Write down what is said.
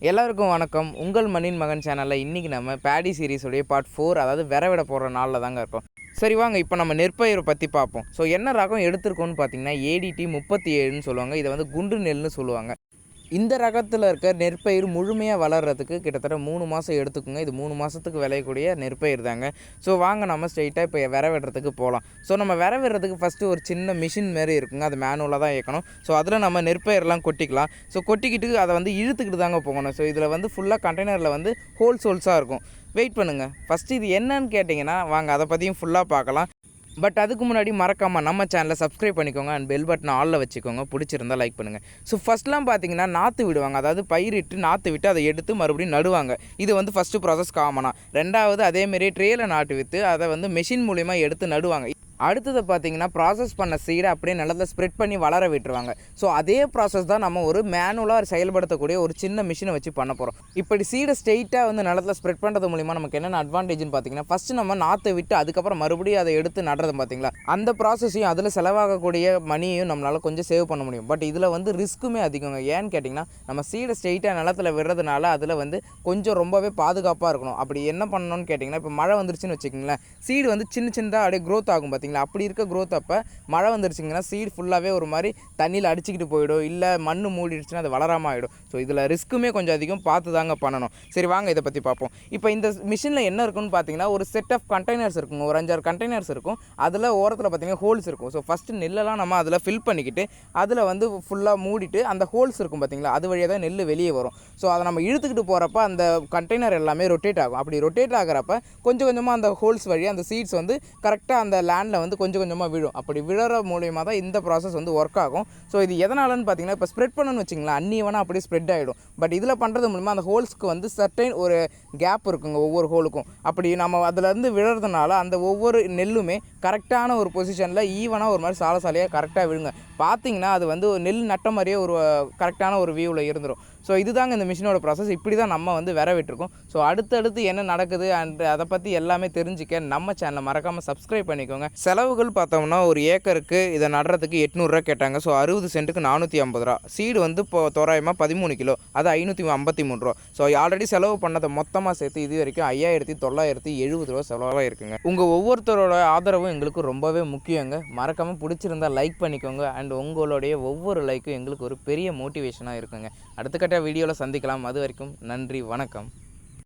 எல்லாருக்கும் வணக்கம். உங்கள் மண்ணின் மகன் சேனலில் இன்றைக்கி நம்ம பேடி சீரிஸுடைய பார்ட் 4, அதாவது விரவிட போகிற நாளில் தாங்க இருக்கோம். சரி வாங்க, இப்போ நம்ம நெற்பயிரை பற்றி பார்ப்போம். ஸோ என்ன ரகம் எடுத்திருக்கோன்னு பார்த்தீங்கன்னா ஏடிடி 37ன்னு சொல்லுவாங்க. இதை வந்து குண்டு நெல்னு சொல்லுவாங்க. இந்த ரகத்தில் இருக்க நெற்பயிர் முழுமையாக வளர்கிறதுக்கு கிட்டத்தட்ட 3 மாதம் எடுத்துக்குங்க. இது 3 மாதத்துக்கு விளையக்கூடிய நெற்பயிர் தாங்க. ஸோ வாங்க நம்ம ஸ்ட்ரெயிட்டாக இப்போ விரவிடுறதுக்கு போகலாம். ஸோ நம்ம விரவிடுறதுக்கு ஃபஸ்ட்டு ஒரு சின்ன மிஷின் மாரி இருக்குங்க. அது மேனுவலாக தான் இயக்கணும். ஸோ அதில் நம்ம நெற்பயிரெலாம் கொட்டிக்கலாம். ஸோ கொட்டிக்கிட்டு அதை வந்து இழுத்துக்கிட்டு தாங்க போகணும். ஸோ இதில் வந்து ஃபுல்லாக கண்டெய்னரில் வந்து ஹோல்ஸாக இருக்கும். வெயிட் பண்ணுங்கள். ஃபஸ்ட்டு இது என்னன்னு கேட்டிங்கன்னா வாங்க அதை பற்றியும் ஃபுல்லாக பார்க்கலாம். பட் அதுக்கு முன்னாடி மறக்காமல் நம்ம சேனலை சப்ஸ்கிரைப் பண்ணிக்கோங்க அண்ட் பெல் பட்டனை ஆலில் வச்சுக்கோங்க. பிடிச்சிருந்தா லைக் பண்ணுங்கள். ஸோ ஃபஸ்ட்லாம் பார்த்தீங்கன்னா நாற்று விடுவாங்க. அதாவது பயிரிட்டு நாற்று விட்டு அதை எடுத்து மறுபடியும் நடுவாங்க. இது வந்து ஃபஸ்ட்டு ப்ராசஸ் காமனாக. ரெண்டாவது அதேமாரி ட்ரேயில் நாட்டு விற்று அதை வந்து மெஷின் மூலிமா எடுத்து நடுவாங்க. அடுத்தது பார்த்தீங்கன்னா ப்ராசஸ் பண்ண சீடை அப்படியே நிலத்தில் ஸ்ப்ரெட் பண்ணி வளர விட்டுருவாங்க. ஸோ அதே ப்ராசஸ் தான் நம்ம ஒரு மேனுவலாக செயல்படுத்தக்கூடிய ஒரு சின்ன மிஷினை வச்சு பண்ண போகிறோம். இப்படி சீடை ஸ்ட்ரெயிட்டாக வந்து நிலத்தில் ஸ்ப்ரெட் பண்ணுறது மூலிமா நமக்கு என்னென்ன அட்வான்டேஜ்னு பார்த்தீங்கன்னா, ஃபஸ்ட்டு நம்ம நாற்றை விட்டு அதுக்கப்புறம் மறுபடியும் அதை எடுத்து நடுறது பார்த்தீங்களா, அந்த ப்ராசஸையும் அதில் செலவாகக்கூடிய மணியையும் நம்மளால் கொஞ்சம் சேவ் பண்ண முடியும். பட் இதில் வந்து ரிஸ்க்குமே அதிகங்க. ஏன்னு கேட்டிங்கன்னா, நம்ம சீடை ஸ்ட்ரெயிட்டாக நிலத்தில் விடுறதுனால அதில் வந்து கொஞ்சம் ரொம்பவே பாதுகாப்பாக இருக்கணும். அப்படி என்ன பண்ணணும்னு கேட்டிங்கன்னா, இப்போ மழை வந்துருச்சுன்னு வச்சுக்கிங்களேன், சீடு வந்து சின்னதாக அப்படியே க்ரோத் ஆகும் பார்த்தீங்களா. அப்படி இருக்க க்ரோத் அப்போ மழை வந்துருச்சிங்கன்னா சீடு ஃபுல்லாகவே ஒரு மாதிரி தண்ணியில் அடிச்சுக்கிட்டு போயிடும். இல்லை மண் மூடிடுச்சுன்னா அது வளராமல் ஆகிடும். ஸோ இதில் ரிஸ்க்குமே கொஞ்சம் அதிகம் பார்த்து தாங்க பண்ணணும். சரி வாங்க இதை பற்றி பார்ப்போம். இப்போ இந்த மிஷினில் என்ன இருக்குன்னு பார்த்தீங்கன்னா, ஒரு செட் ஆஃப் கண்டெய்னர்ஸ் இருக்குங்க. ஒரு 5-6 கண்டெய்னர்ஸ் இருக்கும். அதில் ஓரத்தில் பார்த்தீங்கன்னா ஹோல்ஸ் இருக்கும். ஸோ ஃபஸ்ட்டு நெல்லெல்லாம் நம்ம அதில் ஃபில் பண்ணிக்கிட்டு அதில் வந்து ஃபுல்லாக மூடிட்டு அந்த ஹோல்ஸ் இருக்கும் பார்த்தீங்களா, அது வழியாக தான் நெல் வெளியே வரும். ஸோ அதை நம்ம இழுத்துக்கிட்டு போகிறப்ப அந்த கண்டெய்னர் எல்லாமே ரொட்டேட் ஆகும். அப்படி ரொட்டேட் ஆகிறப்ப கொஞ்சம் கொஞ்சமாக அந்த ஹோல்ஸ் வழியாக அந்த சீட்ஸ் வந்து கரெக்டாக அந்த லேண்டில் வந்து கொஞ்சம் கொஞ்சமாக விழும். அப்படி விழுற மூலியமாக தான் இந்த ப்ராசஸ் வந்து ஒர்க் ஆகும். ஸோ இது எதனாலன்னு பார்த்தீங்கன்னா, இப்போ ஸ்ப்ரெட் பண்ணணும்னு வச்சிங்களேன், அன்னியவனா அப்படியே ஸ்ப்ரெட் ஆகிடும். பட் இதில் பண்ணுறது மூலிமா அந்த ஹோல்ஸ்க்கு வந்து சர்டைன் ஒரு கேப் இருக்குங்க ஒவ்வொரு ஹோலுக்கும். அப்படி நம்ம அதிலேருந்து விழுறதுனால அந்த ஒவ்வொரு நெல்லுமே கரெக்டான ஒரு பொசிஷனில் ஈவனாக ஒரு மாதிரி சாலையாக கரெக்டாக விழுங்க. பார்த்தீங்கன்னா அது வந்து நெல் நட்ட மாதிரியே ஒரு கரெக்டான ஒரு வியூவில் இருந்துடும். ஸோ இதுதாங்க இந்த மிஷினோட ப்ராசஸ். இப்படி தான் நம்ம வந்து விரவிட்டுருக்கோம். ஸோ அடுத்தடுத்து என்ன நடக்குது அண்ட் அதை பற்றி எல்லாமே தெரிஞ்சுக்க நம்ம சேனலை மறக்காமல் சப்ஸ்கிரைப் பண்ணிக்கோங்க. செலவுகள் பார்த்தோம்னா ஒரு ஏக்கருக்கு இதை நடுறதுக்கு 800 கேட்டாங்க. ஸோ 60 சென்ட்டுக்கு 450 ரூபா. சீடு வந்து இப்போ தோராயமாக 13 கிலோ, அது 553 ரூபா. ஸோ ஆல்ரெடி செலவு பண்ணதை மொத்தமாக சேர்த்து இது வரைக்கும் 5970 ரூபா செலவாக இருக்குங்க. உங்கள் ஒவ்வொருத்தரோட ஆதரவும் எங்களுக்கு ரொம்பவே முக்கியங்க. மறக்காமல் பிடிச்சிருந்தால் லைக் பண்ணிக்கோங்க. அண்ட் உங்களுடைய ஒவ்வொரு லைக்கும் எங்களுக்கு ஒரு பெரிய மோட்டிவேஷனாக இருக்குங்க. அடுத்த கட்ட வீடியோவில் சந்திக்கலாம். அது வரைக்கும் நன்றி, வணக்கம்.